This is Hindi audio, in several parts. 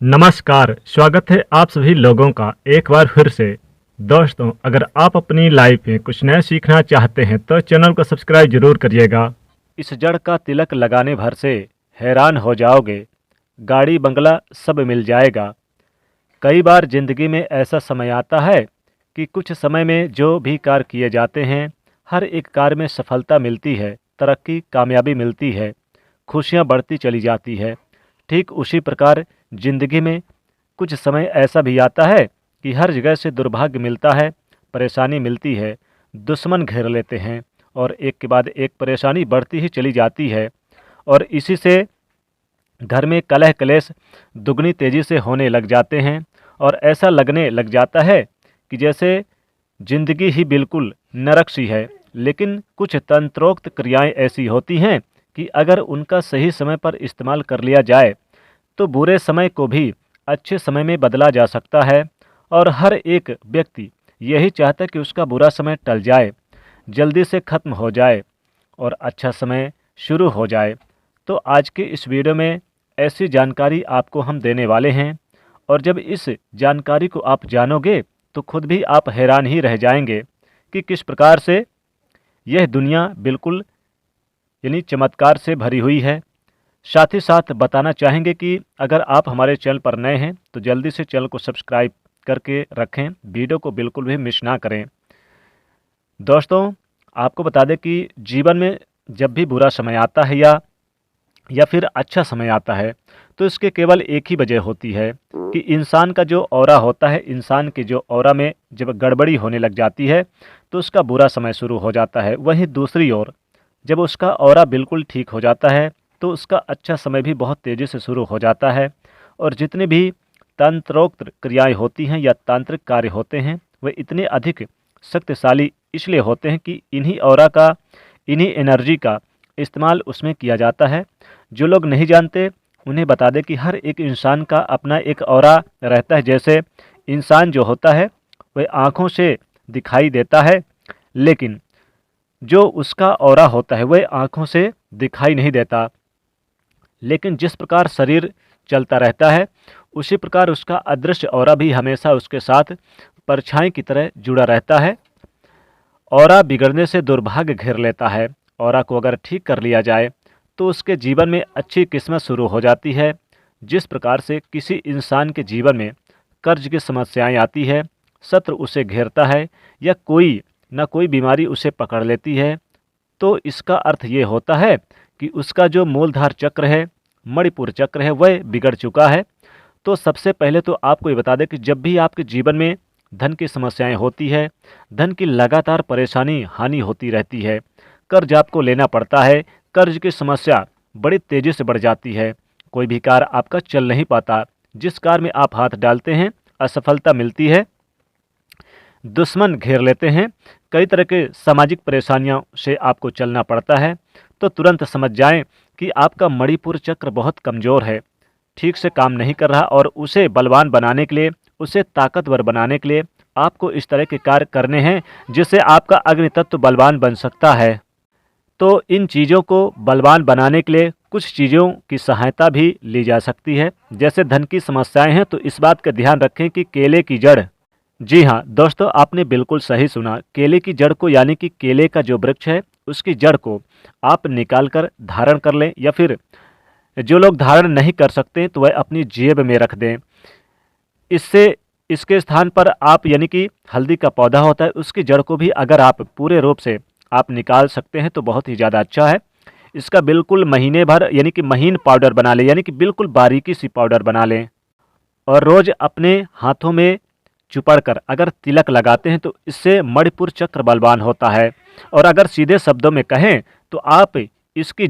नमस्कार, स्वागत है आप सभी लोगों का एक बार फिर से। दोस्तों, अगर आप अपनी लाइफ में कुछ नया सीखना चाहते हैं तो चैनल को सब्सक्राइब जरूर करिएगा। इस जड़ का तिलक लगाने भर से हैरान हो जाओगे, गाड़ी बंगला सब मिल जाएगा। कई बार जिंदगी में ऐसा समय आता है कि कुछ समय में जो भी कार्य किए जाते हैं, हर एक कार्य में सफलता मिलती है, तरक्की कामयाबी मिलती है, खुशियाँ बढ़ती चली जाती है। ठीक उसी प्रकार जिंदगी में कुछ समय ऐसा भी आता है कि हर जगह से दुर्भाग्य मिलता है, परेशानी मिलती है, दुश्मन घेर लेते हैं और एक के बाद एक परेशानी बढ़ती ही चली जाती है। और इसी से घर में कलह कलेश दुगनी तेजी से होने लग जाते हैं और ऐसा लगने लग जाता है कि जैसे जिंदगी ही बिल्कुल नरक सी है। लेकिन कुछ तंत्रोक्त क्रियाएं ऐसी होती हैं कि अगर उनका सही समय पर इस्तेमाल कर लिया जाए तो बुरे समय को भी अच्छे समय में बदला जा सकता है। और हर एक व्यक्ति यही चाहता है कि उसका बुरा समय टल जाए, जल्दी से ख़त्म हो जाए और अच्छा समय शुरू हो जाए। तो आज के इस वीडियो में ऐसी जानकारी आपको हम देने वाले हैं और जब इस जानकारी को आप जानोगे तो खुद भी आप हैरान ही रह जाएंगे कि किस प्रकार से यह दुनिया बिल्कुल यानी चमत्कार से भरी हुई है। साथ ही साथ बताना चाहेंगे कि अगर आप हमारे चैनल पर नए हैं तो जल्दी से चैनल को सब्सक्राइब करके रखें, वीडियो को बिल्कुल भी मिस ना करें। दोस्तों, आपको बता दें कि जीवन में जब भी बुरा समय आता है या फिर अच्छा समय आता है तो इसके केवल एक ही वजह होती है कि इंसान का जो ऑरा होता है, इंसान के जो ऑरा में जब गड़बड़ी होने लग जाती है तो उसका बुरा समय शुरू हो जाता है। वहीं दूसरी ओर जब उसका ऑरा बिल्कुल ठीक हो जाता है तो उसका अच्छा समय भी बहुत तेज़ी से शुरू हो जाता है। और जितने भी तंत्रोक्त क्रियाएं होती हैं या तांत्रिक कार्य होते हैं वे इतने अधिक शक्तिशाली इसलिए होते हैं कि इन्हीं ऑरा का, इन्हीं एनर्जी का इस्तेमाल उसमें किया जाता है। जो लोग नहीं जानते उन्हें बता दें कि हर एक इंसान का अपना एक ऑरा रहता है। जैसे इंसान जो होता है वह आँखों से दिखाई देता है, लेकिन जो उसका ऑरा होता है वह आँखों से दिखाई नहीं देता। लेकिन जिस प्रकार शरीर चलता रहता है उसी प्रकार उसका अदृश्य ऑरा भी हमेशा उसके साथ परछाई की तरह जुड़ा रहता है। ऑरा बिगड़ने से दुर्भाग्य घेर लेता है। ऑरा को अगर ठीक कर लिया जाए तो उसके जीवन में अच्छी किस्मत शुरू हो जाती है। जिस प्रकार से किसी इंसान के जीवन में कर्ज की समस्याएं आती है, शत्रु उसे घेरता है या कोई ना कोई बीमारी उसे पकड़ लेती है, तो इसका अर्थ ये होता है कि उसका जो मूलधार चक्र है, मणिपुर चक्र है, वह बिगड़ चुका है। तो सबसे पहले तो आपको ये बता दें कि जब भी आपके जीवन में धन की समस्याएं होती है, धन की लगातार परेशानी हानि होती रहती है, कर्ज आपको लेना पड़ता है, कर्ज की समस्या बड़ी तेज़ी से बढ़ जाती है, कोई भी कार्य आपका चल नहीं पाता, जिस कार्य में आप हाथ डालते हैं असफलता मिलती है, दुश्मन घेर लेते हैं, कई तरह के सामाजिक परेशानियों से आपको चलना पड़ता है, तो तुरंत समझ जाएं कि आपका मणिपुर चक्र बहुत कमज़ोर है, ठीक से काम नहीं कर रहा। और उसे बलवान बनाने के लिए, उसे ताकतवर बनाने के लिए आपको इस तरह के कार्य करने हैं जिससे आपका अग्नि तत्व बलवान बन सकता है। तो इन चीज़ों को बलवान बनाने के लिए कुछ चीज़ों की सहायता भी ली जा सकती है। जैसे धन की समस्याएं हैं तो इस बात का ध्यान रखें कि केले की जड़, जी हाँ दोस्तों, आपने बिल्कुल सही सुना, केले की जड़ को यानी कि केले का जो वृक्ष है उसकी जड़ को आप निकाल कर धारण कर लें, या फिर जो लोग धारण नहीं कर सकते तो वह अपनी जेब में रख दें। इससे इसके स्थान पर आप यानी कि हल्दी का पौधा होता है उसकी जड़ को भी अगर आप पूरे रूप से आप निकाल सकते हैं तो बहुत ही ज़्यादा अच्छा है। इसका बिल्कुल महीने भर यानी कि महीन पाउडर बना लें, यानी कि बिल्कुल बारीकी सी पाउडर बना लें और रोज़ अपने हाथों में चुपड़ कर अगर तिलक लगाते हैं तो इससे मणिपुर चक्र बलवान होता है। और अगर सीधे शब्दों में कहें तो आप इसकी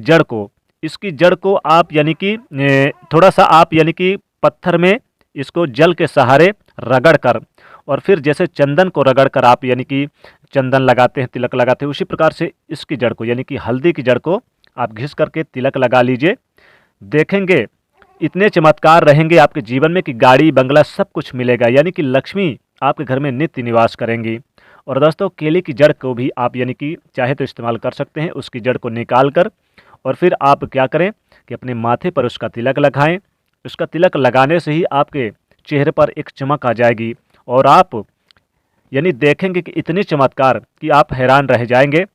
जड़ को आप यानी कि थोड़ा सा आप यानी कि पत्थर में इसको जल के सहारे रगड़ कर, और फिर जैसे चंदन को रगड़ कर आप यानी कि चंदन लगाते हैं, तिलक लगाते हैं, उसी प्रकार से इसकी जड़ को यानी कि हल्दी की जड़ को आप घिस करके तिलक लगा लीजिए। देखेंगे इतने चमत्कार रहेंगे आपके जीवन में कि गाड़ी बंगला सब कुछ मिलेगा, यानी कि लक्ष्मी आपके घर में नित्य निवास करेंगी। और दोस्तों, केले की जड़ को भी आप यानी कि चाहे तो इस्तेमाल कर सकते हैं। उसकी जड़ को निकाल कर और फिर आप क्या करें कि अपने माथे पर उसका तिलक लगाएं, इसका तिलक लगाने से ही आपके चेहरे पर एक चमक आ जाएगी और आप यानी देखेंगे कि इतनी चमत्कार कि आप हैरान रह जाएंगे।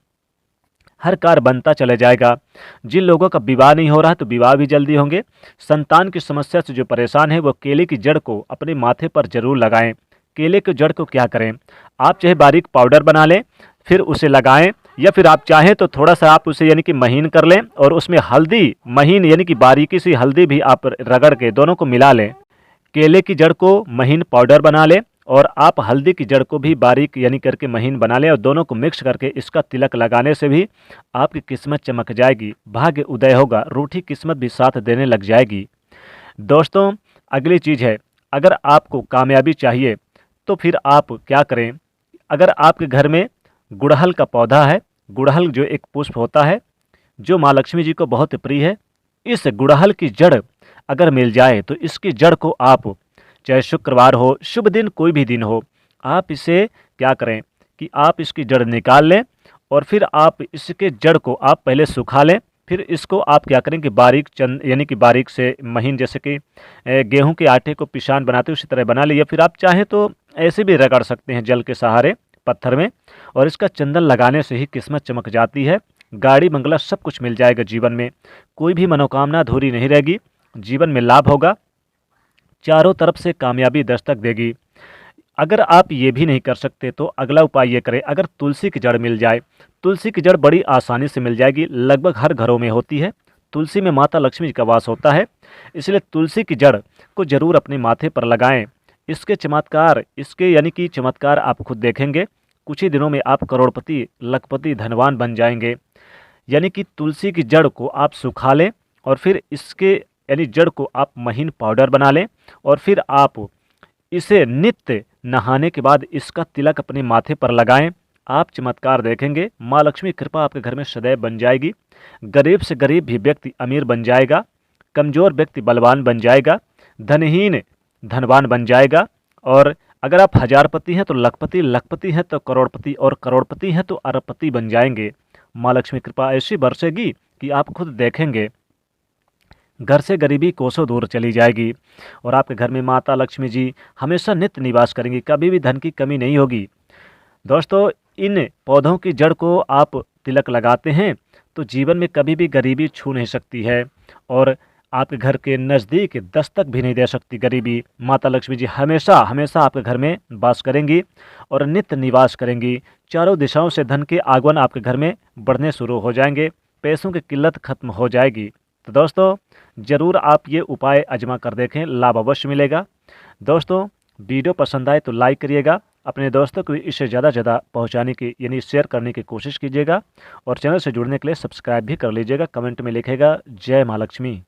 हर कार्य बनता चले जाएगा। जिन लोगों का विवाह नहीं हो रहा तो विवाह भी जल्दी होंगे। संतान की समस्या से जो परेशान है वो केले की जड़ को अपने माथे पर जरूर लगाएं। केले की जड़ को क्या करें, आप चाहे बारीक पाउडर बना लें फिर उसे लगाएं, या फिर आप चाहें तो थोड़ा सा आप उसे यानी कि महीन कर लें और उसमें हल्दी महीन यानी कि बारीकी सी हल्दी भी आप रगड़ के दोनों को मिला लें। केले की जड़ को महीन पाउडर बना लें और आप हल्दी की जड़ को भी बारीक यानी करके महीन बना लें और दोनों को मिक्स करके इसका तिलक लगाने से भी आपकी किस्मत चमक जाएगी, भाग्य उदय होगा, रूठी किस्मत भी साथ देने लग जाएगी। दोस्तों अगली चीज़ है, अगर आपको कामयाबी चाहिए तो फिर आप क्या करें, अगर आपके घर में गुड़हल का पौधा है, गुड़हल जो एक पुष्प होता है जो माँ लक्ष्मी जी को बहुत प्रिय है, इस गुड़हल की जड़ अगर मिल जाए तो इसकी जड़ को आप चाहे शुक्रवार हो, शुभ दिन कोई भी दिन हो, आप इसे क्या करें कि आप इसकी जड़ निकाल लें और फिर आप इसके जड़ को आप पहले सुखा लें। फिर इसको आप क्या करें कि बारीक यानी कि बारीक से महीन, जैसे कि गेहूं के आटे को पिसान बनाते उसी तरह बना लिया। फिर आप चाहें तो ऐसे भी रगड़ सकते हैं जल के सहारे पत्थर में, और इसका चंदन लगाने से ही किस्मत चमक जाती है। गाड़ी बंगला सब कुछ मिल जाएगा जीवन में, कोई भी मनोकामना अधूरी नहीं रहेगी, जीवन में लाभ होगा, चारों तरफ से कामयाबी दस्तक देगी। अगर आप ये भी नहीं कर सकते तो अगला उपाय ये करें, अगर तुलसी की जड़ मिल जाए, तुलसी की जड़ बड़ी आसानी से मिल जाएगी, लगभग हर घरों में होती है। तुलसी में माता लक्ष्मी जी का वास होता है, इसलिए तुलसी की जड़ को जरूर अपने माथे पर लगाएं। इसके चमत्कार, इसके यानी कि चमत्कार आप खुद देखेंगे। कुछ ही दिनों में आप करोड़पति, लखपति, धनवान बन जाएंगे। यानी कि तुलसी की जड़ को आप सुखा लें और फिर इसके यानी जड़ को आप महीन पाउडर बना लें और फिर आप इसे नित्य नहाने के बाद इसका तिलक अपने माथे पर लगाएं। आप चमत्कार देखेंगे, माँ लक्ष्मी कृपा आपके घर में सदैव बन जाएगी। गरीब से गरीब भी व्यक्ति अमीर बन जाएगा, कमज़ोर व्यक्ति बलवान बन जाएगा, धनहीन धनवान बन जाएगा, और अगर आप हजारपति हैं तो लखपति, लखपति हैं तो करोड़पति, और करोड़पति हैं तो अरबपति बन जाएंगे। माँ लक्ष्मी कृपा ऐसी बरसेगी कि आप खुद देखेंगे, घर से गरीबी कोसों दूर चली जाएगी और आपके घर में माता लक्ष्मी जी हमेशा नित्य निवास करेंगी, कभी भी धन की कमी नहीं होगी। दोस्तों इन पौधों की जड़ को आप तिलक लगाते हैं तो जीवन में कभी भी गरीबी छू नहीं सकती है और आपके घर के नज़दीक दस्तक भी नहीं दे सकती गरीबी। माता लक्ष्मी जी हमेशा हमेशा आपके घर में वास करेंगी और नित्य निवास करेंगी। चारों दिशाओं से धन के आगमन आपके घर में बढ़ने शुरू हो जाएंगे, पैसों की किल्लत खत्म हो जाएगी। तो दोस्तों ज़रूर आप ये उपाय आजमा कर देखें, लाभ अवश्य मिलेगा। दोस्तों वीडियो पसंद आए तो लाइक करिएगा, अपने दोस्तों को इसे ज़्यादा से ज़्यादा पहुंचाने की यानी शेयर करने की कोशिश कीजिएगा और चैनल से जुड़ने के लिए सब्सक्राइब भी कर लीजिएगा। कमेंट में लिखेगा जय माँ लक्ष्मी।